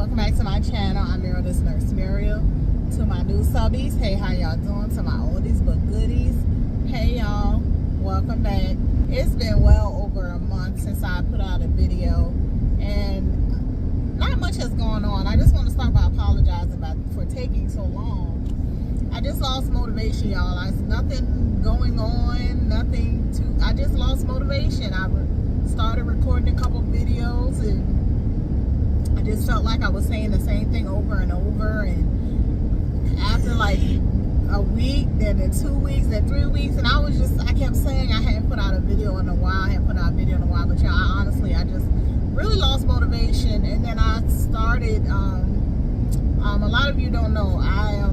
welcome back to my channel. I'm Meredith Nurse Muriel. To my new subbies, hey, how y'all doing? To my oldies but goodies, hey y'all, welcome back. It's been well over a month since I put out a video, and not much has gone on. I just want to start by apologizing for taking so long. I just lost motivation, y'all. There's nothing going on, I just lost motivation. I started recording a couple videos, and I just felt like I was saying the same thing over and over, and after like a week, then 2 weeks, then 3 weeks, and I kept saying I hadn't put out a video in a while, but y'all, honestly, I just really lost motivation. And then I started, a lot of you don't know, I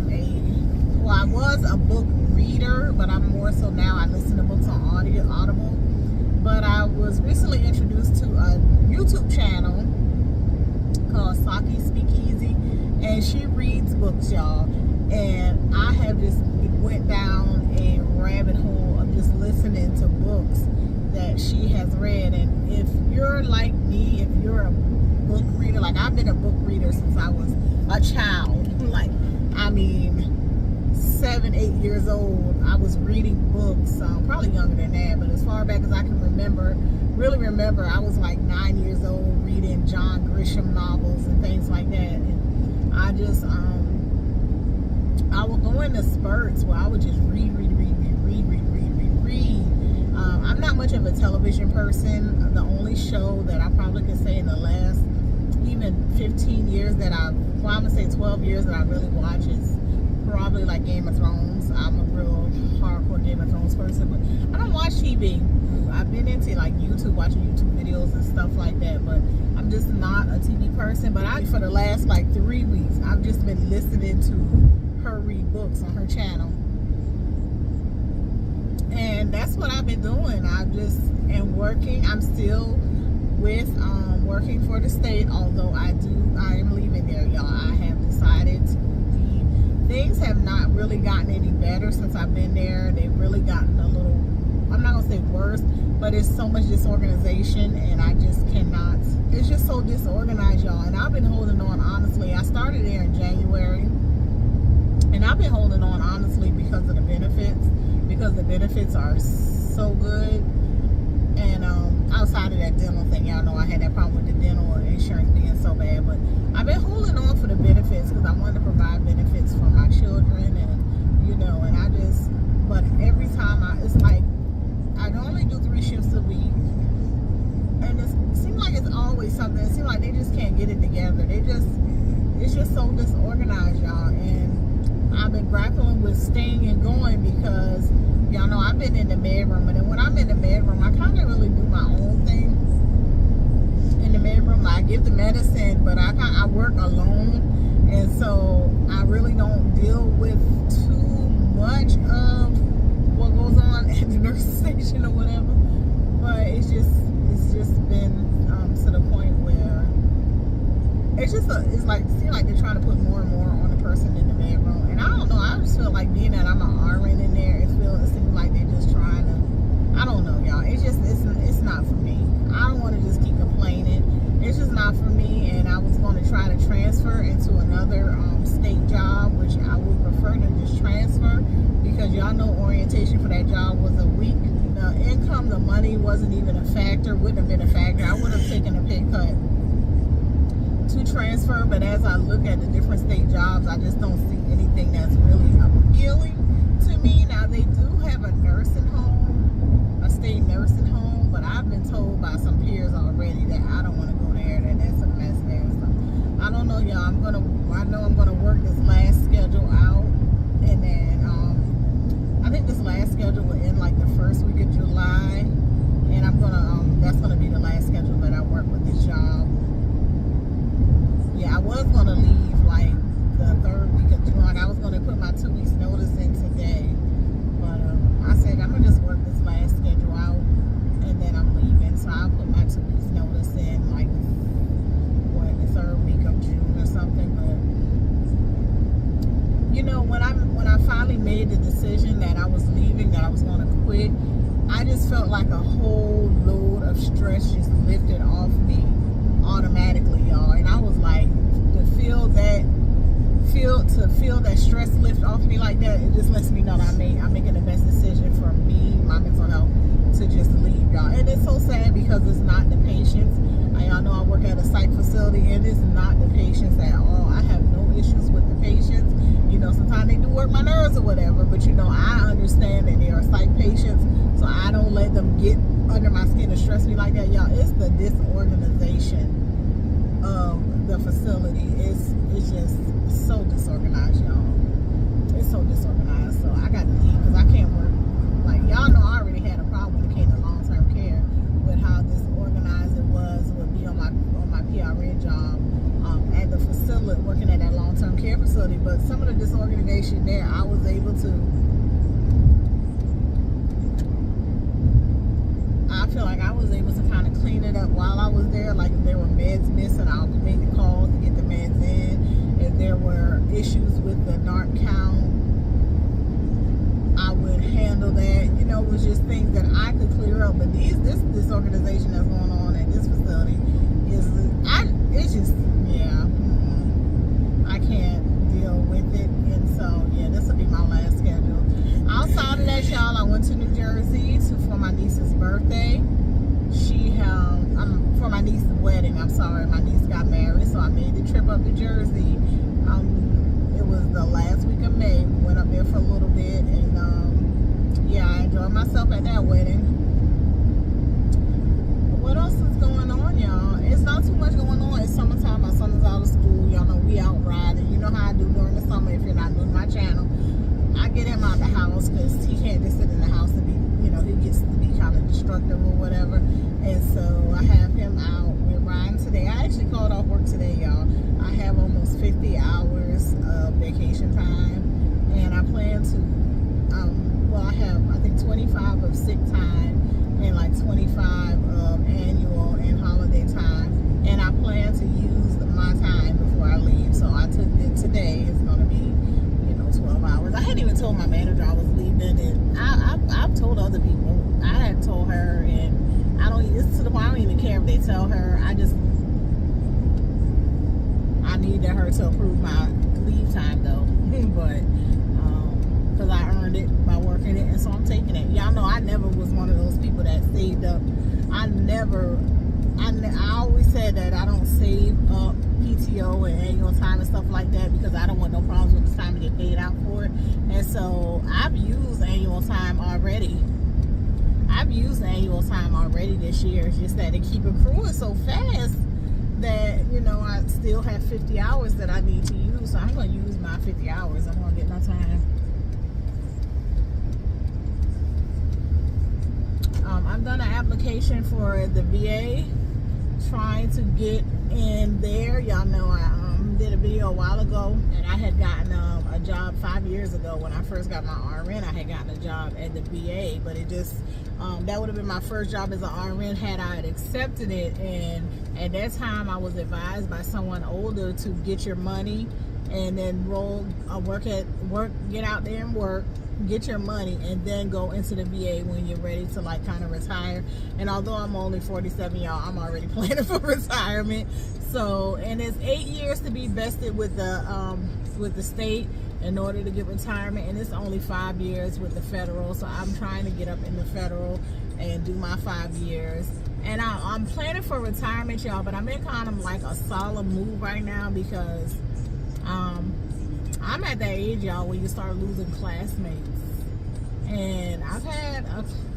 was a book reader, but I'm more so now. I listen to books on Audible, but I was recently introduced to a YouTube channel called Saki Speakeasy, and she reads books, y'all, and I have just went down a rabbit hole of just listening to books that she has read. And if you're like me, if you're a book reader, like I've been a book reader since I was a child, 7, 8 years old, I was reading books, probably younger than that, but as far back as I can really remember, I was like 9 years old reading John Grisham novels and things like that. And I just, I would go into spurts where I would just read. I'm not much of a television person. The only show that I probably could say in the last even 15 years that I'm going to say 12 years that I really watch is probably like Game of Thrones. I'm a real hardcore Game of Thrones person, but I don't watch TV. I've been into like YouTube, watching YouTube videos and stuff like that, but I'm just not a TV person. But for the last like 3 weeks, I've just been listening to her read books on her channel, and that's what I've been doing. I just am working. I'm still working for the state, although I am leaving there, y'all. I have decided to leave. Things have not really gotten any better since I've been there. They've really gotten a little, I'm not gonna say worse, but it's so much disorganization, and I just cannot. It's just so disorganized, y'all. And I've been holding on, honestly. I started there in January, and I've been holding on, honestly, because of the benefits. Because the benefits are so good. And outside of that dental thing, y'all know I had that problem with the dental insurance being so bad, but I've been holding on for the benefits because I wanted to provide benefits for my children, and but every time it's like I normally do 3 shifts a week, and it seems like it's always something. It seems like they just can't get it together. It's just so disorganized, y'all. And I've been grappling with staying and going because y'all know I've been in the med room, and then when I'm in the med room, I kind of really do my own thing in the med room. I give the medicine, but I work alone, and so I really don't deal with too much of what goes on at the nurse station or whatever. But it's just been to the point where it's like it seems like they're trying to put more and more on the person in the med room, and I don't know. I just feel like being that I'm an RN in there, it seems like they're just trying to. I don't know, y'all. It's not for me. I don't want to just keep complaining. It's just not for me, and I was going to try to transfer into another state job, which I would prefer to just transfer, because y'all know orientation for that job was a week. The income, the money wasn't even a factor, wouldn't have been a factor. I would have taken a pay cut to transfer, but as I look at the different state jobs, I just don't see anything that's really appealing to me. Now, they do have a nursing home, a state nursing home, but I've been told by some peers already that I don't want to go there, that that's a mess there. So I don't know, y'all. I know I'm gonna work this last schedule out, and then I think this last schedule will end like the first week of July, and I'm gonna that's gonna be the last schedule that I work with this job. Yeah, I was gonna leave like the 3rd week of June. Like I was gonna put my 2 weeks notice in today, but I said I'm gonna just work this last schedule out, and then I'm leaving. So I'll put my 2 weeks notice in like the 3rd week of June or something. But you know, when I finally made the decision that I was leaving, that I was gonna quit, I just felt like a whole load of stress just lifted off me automatically, y'all. And I was like, the off me like that, it just lets me know that I'm making the best decision for me, my mental health, to just leave, y'all. And it's so sad because it's not the patients. Y'all know I work at a psych facility, and it's not the patients at all. I have no issues with the patients. You know, sometimes they do work my nerves or whatever, but you know, I understand that they are psych patients, so I don't let them get under my skin and stress me like that, y'all. It's the disorganization of the facility. It's just so disorganized, y'all. It's so disorganized. So I got to leave because I can't work. Like, y'all know I already had a problem when it came to long-term care with how disorganized it was with me on my PRN job at the facility, working at that long-term care facility. But some of the disorganization there, I was able to, I feel like I was able to kind of clean it up while I was there. Like if there were meds missing, I'll make the calls to get the meds in. If there were issues with the NARC count, I would handle that. You know, it was just things that I could clear up. But this disorganization that's going on at this facility it's just, yeah, I can't deal with it. And so, yeah, this will be my last schedule. Outside of that, y'all, I went to New Jersey for my niece's birthday. For my niece's wedding, I'm sorry, my niece got married, so I made the trip up to Jersey. It was the last week of May. We went up there for a little bit, and yeah, I enjoyed myself at that wedding. What else is going on, y'all? It's not too much going on. It's summertime. My son is out of school. Y'all know we out riding. You know how I do during the summer. If you're not new to my channel, I get him out the house because he can't just sit in the house and be, you know, he gets to be kind of destructive or whatever. And so I have him out. We're riding today. I actually called off work today, y'all. I have almost 50 hours of vacation time, and I plan to, well, I have, I think, 25 of sick time and like 25 of annual and holiday time, and I plan to use my time before I leave. So I took it today. It's going to be, you know, 12 hours. I hadn't even told my manager I was leaving, and I've told other people. I had told her, and it's to the point I don't even care if they tell her. I needed her to approve my leave time though, but because I earned it by working it, and so I'm taking it. Y'all know I never was one of those people that saved up. I always said that I don't save up PTO and annual time and stuff like that because I don't want no problems with the time to get paid out for it. And so I've used annual time already. This year. It's just that they keep accruing so fast that, you know, I still have 50 hours that I need to use. So I'm going to use my 50 hours. I'm going to get my time. I've done an application for the VA, trying to get in there. Y'all know I did a video a while ago, and I had gotten a job 5 years ago when I first got my RN. I had gotten a job at the VA, but it just that would have been my first job as an RN had I accepted it. And at that time, I was advised by someone older to get your money and then get out there and work, get your money, and then go into the VA when you're ready to like kind of retire. And although I'm only 47, y'all, I'm already planning for retirement. So, and it's 8 years to be vested with the state in order to get retirement, and it's only 5 years with the federal. So I'm trying to get up in the federal and do my 5 years. And I'm planning for retirement, y'all, but I'm in kind of like a solemn move right now because I'm at that age, y'all, where you start losing classmates. And I've had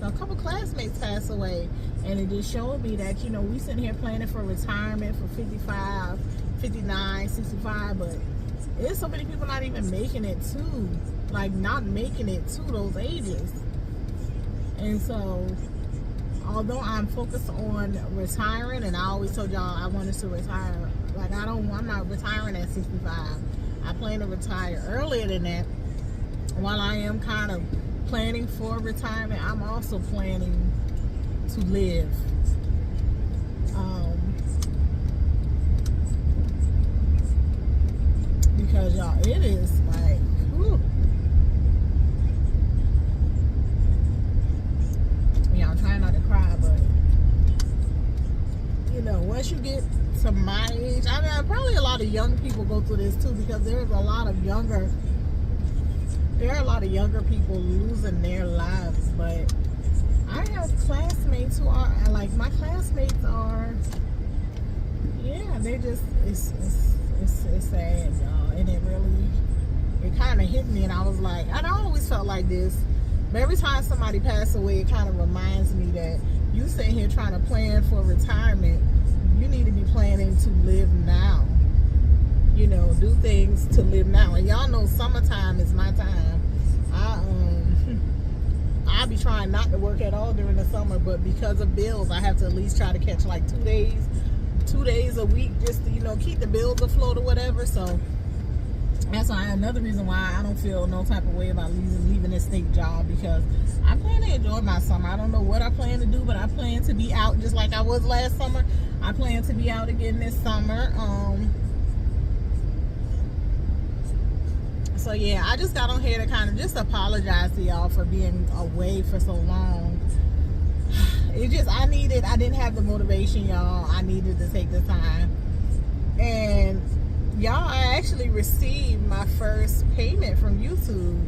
a couple classmates pass away, and it just showed me that, you know, we sitting here planning for retirement for 55, 59, 65, but there's so many people not even making it to those ages. And so, although I'm focused on retiring, and I always told y'all I wanted to retire, like I'm not retiring at 65. I plan to retire earlier than that. While I am kind of planning for retirement, I'm also planning to live. Because y'all, it is like, whew. Yeah, I'm trying not to cry, but you know, once you get to my age, I mean, probably a lot of young people go through this too, because there's a lot of younger there are a lot of younger people losing their lives, but I have classmates who are like, my classmates are, yeah, they just, it's sad, y'all. And it kind of hit me, and I was like, I always felt like this, but every time somebody passed away, it kind of reminds me that you sitting here trying to plan for retirement, you need to be planning to live now. You know, do things to live now. And y'all know summertime is my time. I'll be trying not to work at all during the summer, but because of bills, I have to at least try to catch like 2 days a week just to, you know, keep the bills afloat or whatever. So that's why another reason why I don't feel no type of way about leaving this state job, because I plan to enjoy my summer. I don't know what I plan to do, but I plan to be out just like I was last summer. I plan to be out again this summer. So yeah, I just got on here to kind of just apologize to y'all for being away for so long. It just, I didn't have the motivation, y'all. I needed to take the time. And y'all, I actually received my first payment from YouTube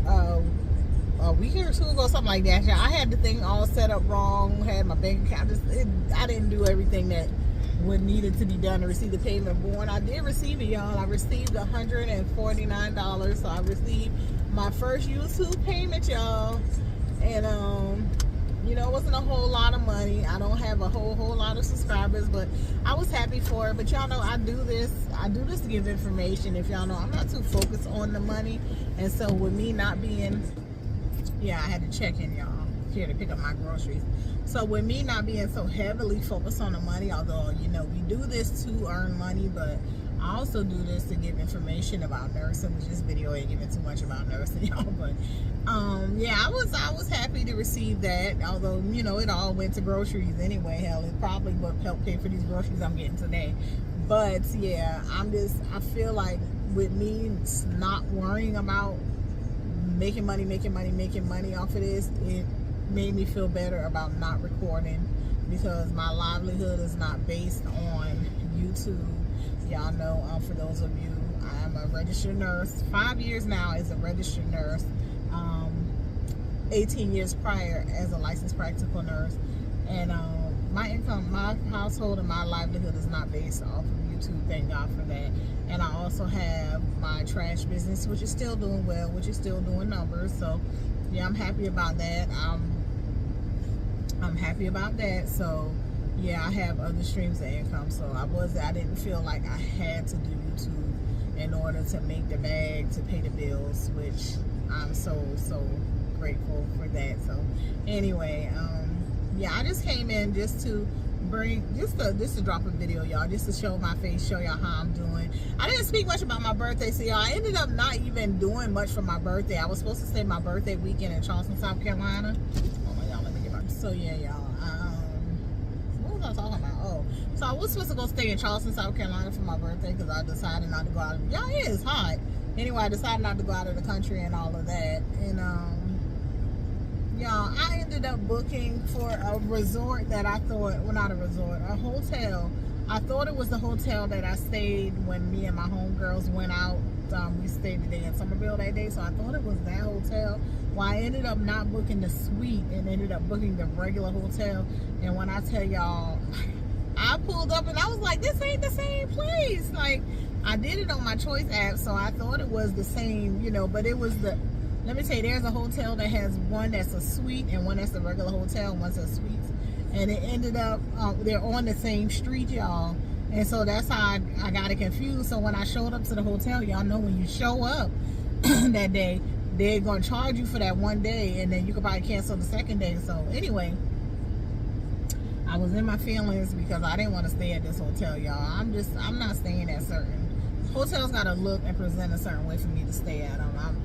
a week or two ago, something like that. I had the thing all set up wrong, had my bank account, I didn't do everything that what needed to be done to receive the payment. But when I did receive it, y'all, I received $149. So I received my first YouTube payment, y'all. And you know, it wasn't a whole lot of money. I don't have a whole lot of subscribers, but I was happy for it. But y'all know I do this to give information. If y'all know, I'm not too focused on the money. And so with me not being, yeah, I had to check in, y'all, here to pick up my groceries. So with me not being so heavily focused on the money, although, you know, we do this to earn money, but I also do this to give information about nursing, which this video ain't giving too much about nursing, y'all. But yeah, I was happy to receive that, although, you know, it all went to groceries anyway. Hell, it probably would help pay for these groceries I'm getting today. But yeah, I feel like with me not worrying about making money off of this, it made me feel better about not recording, because my livelihood is not based on YouTube. Y'all know, for those of you, I'm a registered nurse. 5 years now as a registered nurse. 18 years prior as a licensed practical nurse. And my income, my household, and my livelihood is not based off of YouTube. Thank God for that. And I also have my trash business, which is still doing well, which is still doing numbers. So yeah, I'm happy about that. I'm happy about that. So yeah, I have other streams of income. So I didn't feel like I had to do YouTube in order to make the bag to pay the bills, which I'm so grateful for that. So anyway, yeah, I just came in just to drop a video, y'all, just to show my face, show y'all how I'm doing. I didn't speak much about my birthday, so y'all, I ended up not even doing much for my birthday. I was supposed to stay my birthday weekend in Charleston, South Carolina. Oh my, y'all, let me get my, so yeah, y'all, what was I talking about? Oh, so I was supposed to go stay in Charleston, South Carolina for my birthday, because I decided not to go out of, y'all, it is hot. Anyway, I decided not to go out of the country and all of that. And y'all, I ended up booking for a resort that I thought, well, not a resort, a hotel. I thought it was the hotel that I stayed when me and my homegirls went out. We stayed today in Somerville that day, so I thought it was that hotel. Well, I ended up not booking the suite and ended up booking the regular hotel. And when I tell y'all, I pulled up and I was like, this ain't the same place. Like, I did it on my Choice app, so I thought it was the same, you know, but it was the, let me tell you, there's a hotel that has one that's a suite and one that's a regular hotel, and one's a suite. And it ended up, they're on the same street, y'all. And so that's how I got it confused. So when I showed up to the hotel, y'all know when you show up that day, they're going to charge you for that one day, and then you could probably cancel the second day. So anyway, I was in my feelings because I didn't want to stay at this hotel, y'all. I'm not staying at certain hotels. Got to look and present a certain way for me to stay at them.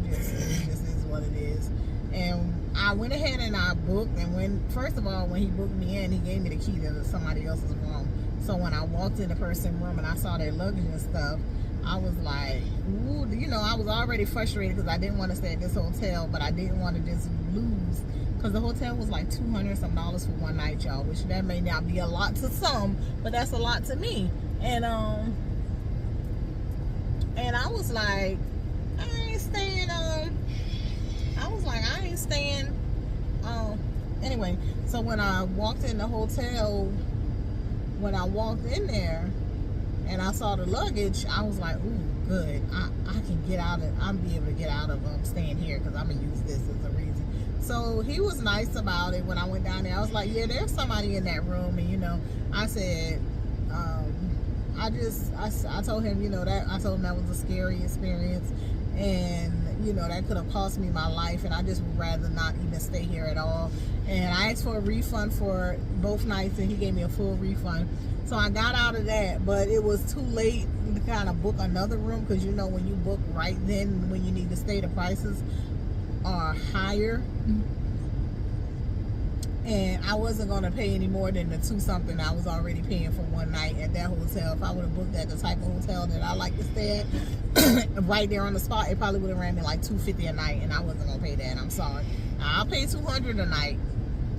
It just is what it is. And I went ahead and I booked, and first of all, when he booked me in, he gave me the key to somebody else's room. So when I walked in the person's room and I saw their luggage and stuff, I was like, ooh, you know, I was already frustrated because I didn't want to stay at this hotel, but I didn't want to just lose, because the hotel was like $200 some for one night, y'all, which that may not be a lot to some, but that's a lot to me. And I was like, staying, I was like, I ain't staying, anyway, so when I walked in the hotel, when I walked in there and I saw the luggage, I was like, ooh, good. I can get out of, I'll be able to get out of staying here because I'm going to use this as a reason. So he was nice about it when I went down there. I was like, yeah, there's somebody in that room. And, you know, I said, I told him, you know, I told him that was a scary experience. And, you know, that could have cost me my life. And I just would rather not even stay here at all. And I asked for a refund for both nights. And he gave me a full refund. So I got out of that. But it was too late to kind of book another room. Because, you know, when you book right then, when you need to stay, the prices are higher. And I wasn't going to pay any more than the $2-something I was already paying for one night at that hotel. If I would have booked at the type of hotel that I like to stay at, right there on the spot, it probably would have ran me like $250 a night, and I wasn't going to pay that. I'm sorry. I'll pay $200 a night,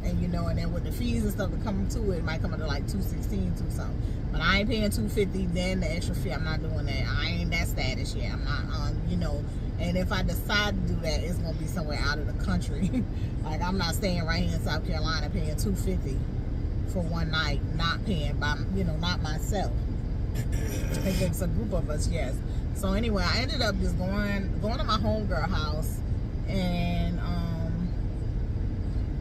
and you know, and then with the fees and stuff that come to it, it might come up to like $216, $2-something. But I ain't paying $250, then the extra fee. I'm not doing that. I ain't that status yet. I'm not on, you know. And if I decide to do that, it's gonna be somewhere out of the country. Like, I'm not staying right here in South Carolina paying $250 for one night, not paying by, you know, not myself. If it's a group of us, yes. So anyway, I ended up just going to my homegirl house, and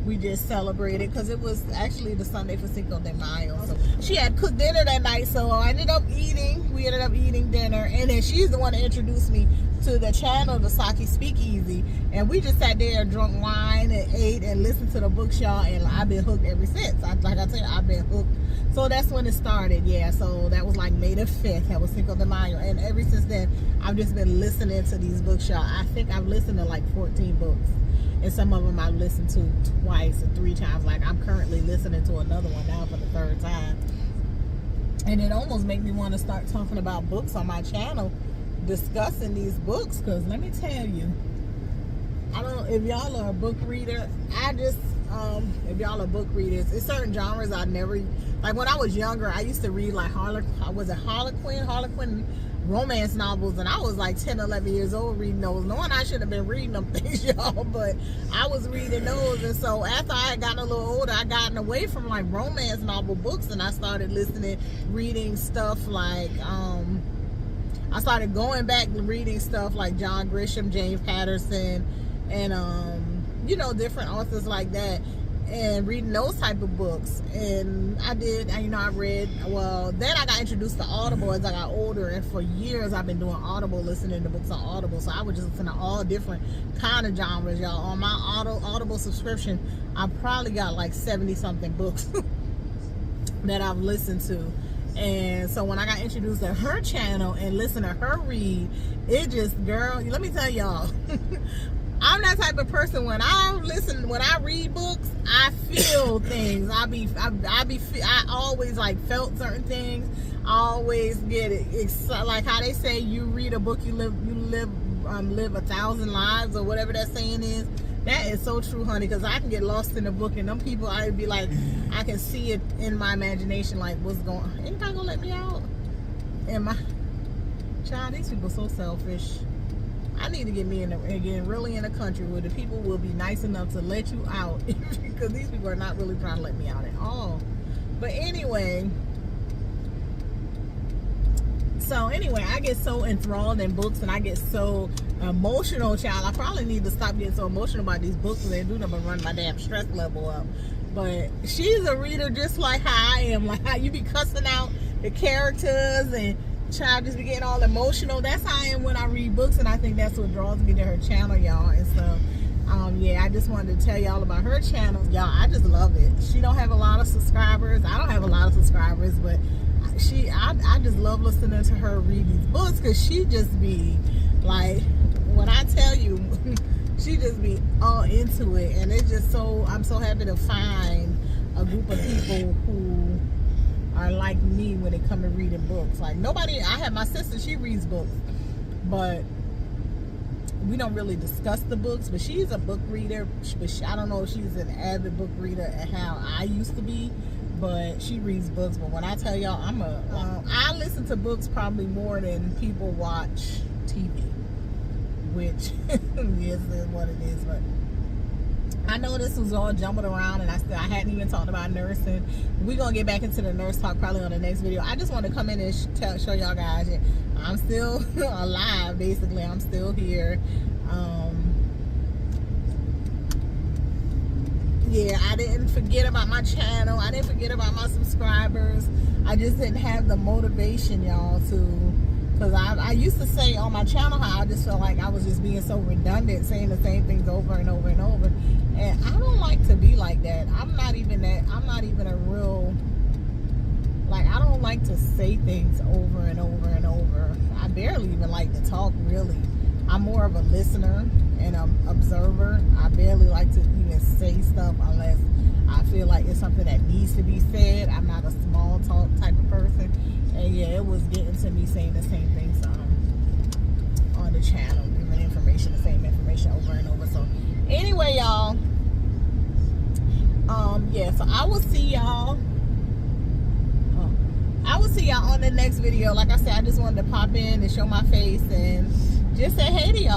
we just celebrated because it was actually the Sunday for Cinco de Mayo. So she had cooked dinner that night, so I ended up eating. We ended up eating dinner, and then she's the one that introduced me to the channel, the Saki Speakeasy, and we just sat there and drunk wine and ate and listened to the books, y'all, and I've been hooked ever since. Like I tell you, I've been hooked. So that's when it started, yeah. So that was like May the 5th. That was Cinco de Mayo, and ever since then, I've just been listening to these books, y'all. I think I've listened to like 14 books. And some of them I've listened to twice or 3 times. Like, I'm currently listening to another one now for the 3rd time. And it almost made me want to start talking about books on my channel, discussing these books. Because let me tell you, I don't know if y'all are a book reader. If y'all are book readers, it's certain genres I never, like when I was younger, I used to read like Harlequin romance novels, and I was like 10, 11 years old reading those, knowing I shouldn't have been reading them things, y'all, but I was reading those. And so after I had gotten a little older, I gotten away from like romance novel books, and I started reading stuff like, I started going back and reading stuff like John Grisham, James Patterson, and you know, different authors like that, and reading those type of books. And I did, you know, I read, well, then I got introduced to Audible as I got older, and for years I've been doing Audible, listening to books on Audible. So I would just listen to all different kind of genres, y'all. On my Audible subscription, I probably got like 70-something books that I've listened to. And so when I got introduced to her channel and listened to her read, it just, girl, let me tell y'all, I'm that type of person. When I read books, I feel things. I always like felt certain things. I always get it. It's like how they say, you read a book, you live 1,000 lives, or whatever that saying is. That is so true, honey, because I can get lost in the book, and them people, I'd be like, I can see it in my imagination, like, what's going on? Anybody gonna let me out? And my child, these people so selfish. I need to get really in a country where the people will be nice enough to let you out, because these people are not really trying to let me out at all. But anyway, I get so enthralled in books, and I get so emotional, child. I probably need to stop getting so emotional about these books, and they do them and run my damn stress level up. But she's a reader just like how I am, like how you be cussing out the characters and child just be getting all emotional. That's how I am when I read books, and I think that's what draws me to her channel, y'all. And so yeah, I just wanted to tell y'all about her channel, y'all. I just love it. She don't have a lot of subscribers. I don't have a lot of subscribers, but I just love listening to her read these books, because she just be like, when I tell you, she just be all into it. And it's just I'm so happy to find a group of people who are like me when it comes to reading books. Like, I have my sister, she reads books, but we don't really discuss the books. But she's a book reader, but I don't know if she's an avid book reader and how I used to be, but she reads books. But when I tell y'all, I listen to books probably more than people watch TV. which is what it is. But I know this was all jumbled around, and I hadn't even talked about nursing. We're gonna get back into the nurse talk probably on the next video. I just want to come in and show y'all guys that I'm still alive. Basically, I'm still here. Yeah, I didn't forget about my channel. I didn't forget about my subscribers. I just didn't have the motivation, y'all, to, because I used to say on my channel how I just felt like I was just being so redundant, saying the same things over and over and over. And I don't like to be like that. I'm not even a real, like, I don't like to say things over and over and over. I barely even like to talk, really. I'm more of a listener and an observer. I barely like to even say stuff unless I feel like it's something that needs to be said. I'm not a small talk type of person. And yeah, it was getting to me saying the same things on the channel, giving information, the same information over and over. So anyway, y'all, yeah, so I will see y'all on the next video. Like I said, I just wanted to pop in and show my face and just say hey to y'all.